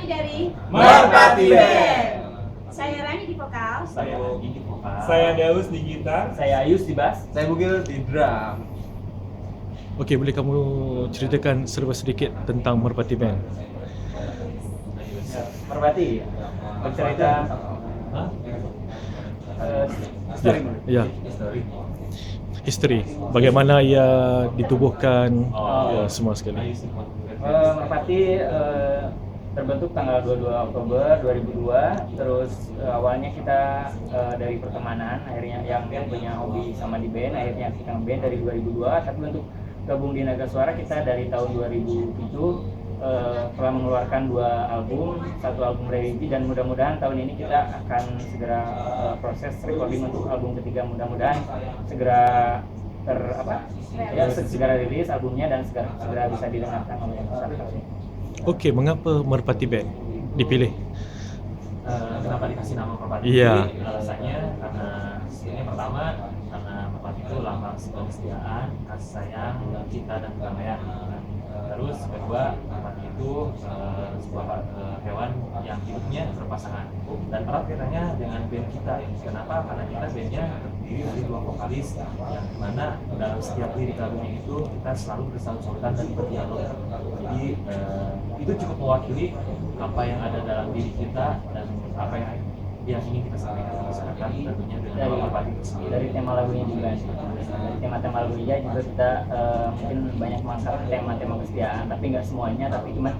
Kami dari Merpati Band. Saya Rani di vokal. Saya Ogi di vokal. Saya Daus di gitar. Saya Ayus di bass. Saya Bugil di drum. Okey, boleh kamu ceritakan serba sedikit tentang Merpati Band? Merpati bercerita story. Ya, Story. history. Bagaimana ia ditubuhkan, ya, semua sekali. Merpati terbentuk tanggal 22 Oktober 2002. Terus awalnya kita dari pertemanan, akhirnya yang punya hobi sama di band, akhirnya kita nge-band dari 2002. Tapi untuk gabung di Naga Suara kita dari tahun 2007 telah mengeluarkan 2 album, 1 album religi, dan mudah-mudahan tahun ini kita akan segera proses recording untuk album ketiga. Mudah-mudahan segera segera rilis albumnya dan segera bisa didengarkan oleh masyarakat. Okey, mengapa Merpati Band dipilih? Kenapa dikasih nama Merpati? Iya. Alasannya karena yang pertama karena Merpati itu lambang simbol kesetiaan, kasih sayang, cinta dan kedamaian. Terus kedua, Merpati itu sebuah hewan yang hidupnya berpasangan dan erat kaitannya dengan band kita. Kenapa? Karena kita bandnya terdiri dari 2 vokalis yang dimana dalam setiap lirik lagunya itu kita selalu bersaut-sautan dan berdialog. Jadi itu cukup mewakili apa yang ada dalam diri kita dan apa yang ingin kita sampaikan ke masyarakat, tentunya dengan nama Merpati itu sendiri. Dari tema lagunya juga, dari tema-tema lagunya juga kita mungkin banyak mengangkat tema-tema kesetiaan, tapi nggak semuanya, tapi cuma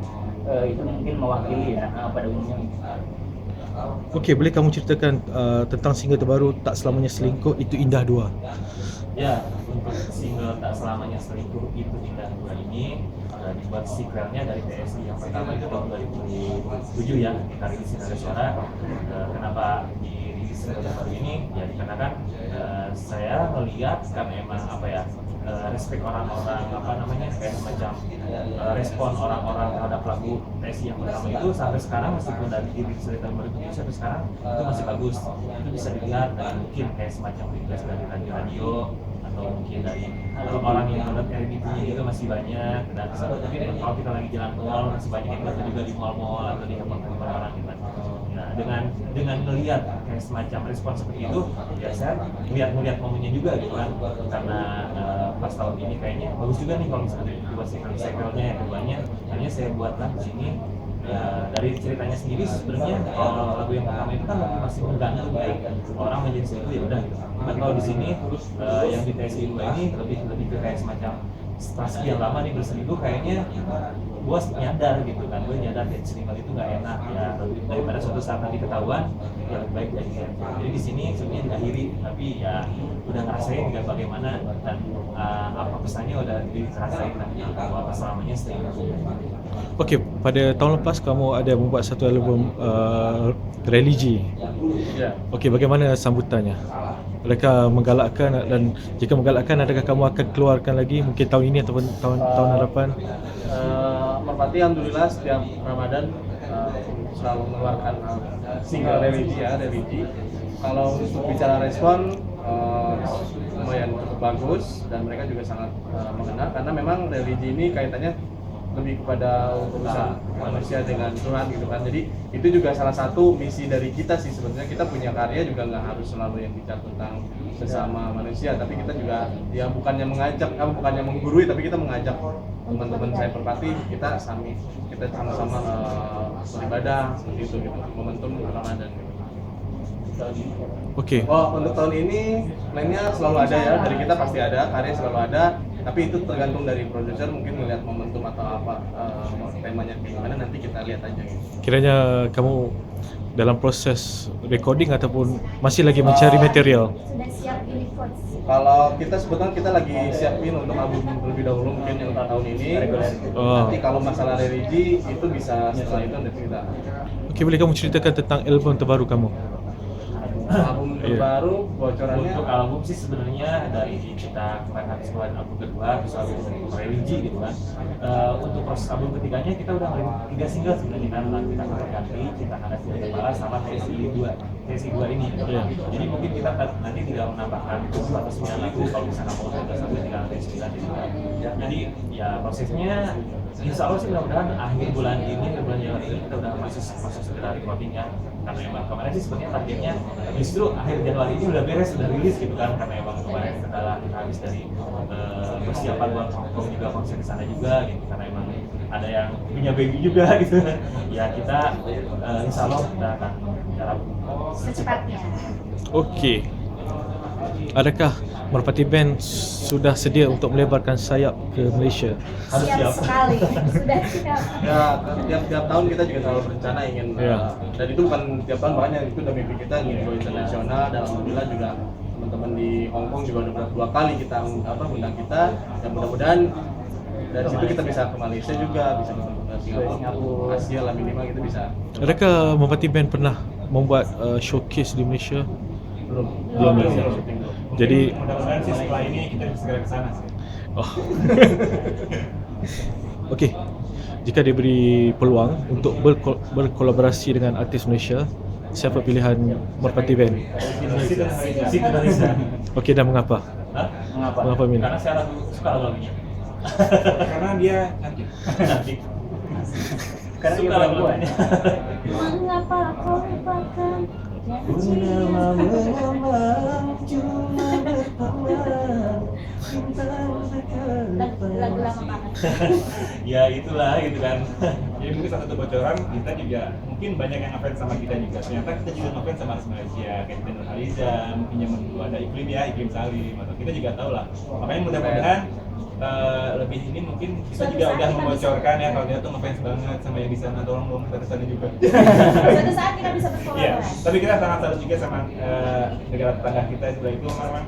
itu mungkin mewakili ya pada umumnya. Okey, boleh kamu ceritakan tentang single terbaru Tak Selamanya Selingkuh Itu Indah 2? Ya, untuk single Tak Selamanya Selingkuh Itu Indah 2 ini dibuat sequelnya dari TSI yang pertama itu tahun 2007 ya, kita rilis di Naga Suara. Kenapa dirilis single terbaru ini? Ya dikarenakan saya melihat karena emang respect orang-orang kayak semacam respon orang-orang terhadap lagu TSI yang pertama itu sampai sekarang, meskipun dari diri cerita berikutnya sampai sekarang itu masih bagus. Itu bisa dilihat dari mungkin kayak semacam request dari radio atau mungkin dari orang yang menonton RBT-nya juga masih banyak, dan mungkin kalau kita lagi jalan ke mall masih banyak yang nonton juga di mall-mall atau di tempat-tempat orang gitu. Nah, dengan melihat kayak semacam respon seperti itu, ya saya melihat momennya juga gitu kan, karena pas tahun ini kayaknya bagus juga nih kalau misalnya dibuat sequelnya yang keduanya, akhirnya saya buatlah di sini. Dari ceritanya sendiri sebenarnya kalau lagu yang pertama itu kan masih menggantung baik orang menjadi selingkuh, ya udah gitu. Tapi kalau di sini yang di TSI 2 ini lebih ke kayak semacam setelah sekian lama nih berselingkuh, kayaknya gue nyadar gitu kan, gue nyadar ya selingkuh itu nggak enak ya, daripada suatu saat nanti ketahuan ya lebih baik jadi di sini sebenarnya diakhiri, tapi ya udah ngerasain juga bagaimana dan apa pesannya udah dirasain nanti bahwa selamanya selingkuh. Okey, pada tahun lepas kamu ada membuat satu album religi. Ya. Okey, bagaimana sambutannya? Adakah menggalakkan, dan jika menggalakkan, adakah kamu akan keluarkan lagi mungkin tahun ini ataupun tahun hadapan? Merpati alhamdulillah setiap Ramadan selalu mengeluarkan single religi. Kalau untuk bicara respon lumayan cukup bagus dan mereka juga sangat mengenal, karena memang religi ini kaitannya lebih kepada urusan manusia dengan Tuhan gitu kan. Jadi itu juga salah satu misi dari kita sih sebenarnya. Kita punya karya juga nggak harus selalu yang bicara tentang sesama manusia, tapi kita juga ya bukannya menggurui, tapi kita mengajak teman-teman saya Merpati, kita sama-sama beribadah seperti itu gitu, momentum Ramadan gitu. Okey. Untuk tahun ini plannya selalu ada ya, dari kita pasti ada, karya selalu ada, tapi itu tergantung dari produser, mungkin melihat momentum atau apa temanya gimana, nanti kita lihat aja gitu. Kiranya kamu dalam proses recording ataupun masih lagi mencari material? Sudah siap di record. Kalau kita sebetulnya kita lagi siapin untuk album terlebih dahulu mungkin yang tahun ini. Nanti kalau masalah religi itu bisa setelah itu nanti kita. Okey, boleh kamu ceritakan tentang album terbaru kamu? Album terbaru bocorannya Untuk album sih sebenarnya dari kita kemarin habis keluarin album kedua, terus album religi gitu kan. Untuk proses album ketiganya kita udah ngeluarin 3 single sebenarnya kan, kita akan ganti Cinta Kandas Tidak Balas sama TSI 2 ini. Jadi mungkin kita nanti tidak menambahkan 7 atau 9 lagu, kalau misalnya mau ada sampai 3 atau 9 gitu kan. Jadi ya prosesnya Insya Allah sih mudah-mudahan akhir bulan Januari ini kita udah masuk segera recording ya. Karena emang kemarin sih sebenarnya targetnya justru akhir Januari ini udah beres, udah rilis gitu kan. Karena emang kemarin kendala kita habis dari persiapan buat Hongkong juga, konser di sana juga gitu. Karena emang ada yang punya baby juga gitu. Ya kita insya Allah kita akan dalam Secepatnya. Okey. Adakah Merpati Band sudah sedia untuk melebarkan sayap ke Malaysia? Harus Siap siap. sekali. Sudah siap. Ya, tiap tahun kita juga selalu berencana ingin dan itu bukan tiap tahun, makanya itu udah mimpi kita ingin go internasional, dan alhamdulillah juga teman-teman di Hong Kong juga udah dua kali kita undang kita, dan mudah-mudahan dari situ kita bisa ke Malaysia juga, bisa ke Singapura, Asia lah minimal kita bisa. Adakah Merpati Band pernah membuat showcase di Malaysia? Belum. Jadi mudah-mudahan sih setelah ini kita bisa segera ke sana sih. oh. Okey. Jika diberi peluang untuk berkolaborasi dengan artis Malaysia, siapa pilihan Merpati Band? Siti Nurhaliza. Okey, dan mengapa? Hah? Mengapa milih? Karena saya suka lagunya. Karena dia cantik. Cantik. Karena suka lagunya. Mengapa kau lupakan lagu lama banget. Ya itulah gitu kan. Jadi mungkin satu bocoran, kita juga mungkin banyak yang ngefans sama kita juga. Ternyata kita juga ngefans sama artis Malaysia, kayak Siti Nurhaliza, mungkin yang ada Iklim Salim, atau kita juga tahu lah. Makanya mudah-mudahan lebih ini mungkin kita Suatu juga saat udah kita membocorkan ya kalau dia tuh ngefans banget sama yang di sana, tolong dong kita kesana juga. Suatu saat kita bisa Iya, berkolaborasi. tapi kita sangat salut juga sama negara tetangga kita setelah itu memang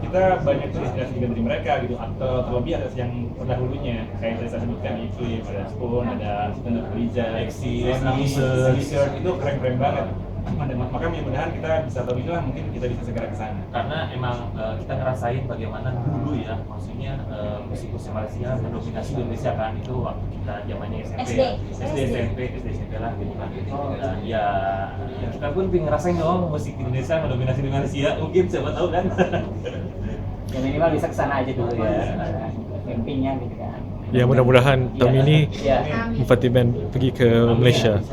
kita banyak terinspirasi juga dari mereka gitu, atau terlebih ada yang terdahulunya kayak tadi saya sebutkan Iklim, ada Spoon, ada Siti Nurhaliza, Exis, itu keren-keren banget. Maka mudah-mudahan kita bisa tahu itulah, mungkin kita bisa segera ke sana. Karena emang kita ngerasain bagaimana dulu ya, maksudnya musik-musik Malaysia mendominasi di Indonesia kan, itu waktu kita zamannya SMP, SD lah gitu kan. Dan ya kita pun pengen ngerasain dong musik di Indonesia mendominasi di Malaysia, mungkin siapa tahu kan. Ya minimal bisa kesana aja dulu ya, mimpinya gitu kan. Ya, mudah-mudahan tahun ini Ya. Merpati Band pergi ke Malaysia.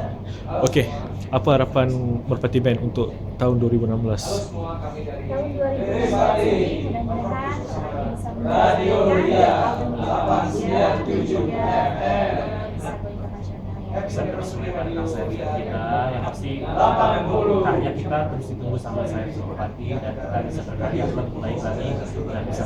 Okey, apa harapan Merpati Band untuk tahun 2016? Tahun 2016 ini mudah-mudahan bisa menghasilkan album Indonesia dan juga bisa go internasional. Bisa terus menyebarkan sayap kita, yang pasti karya kita terus ditunggu sama Sayap Merpati, dan kita bisa berkarya lebih baik lagi dan bisa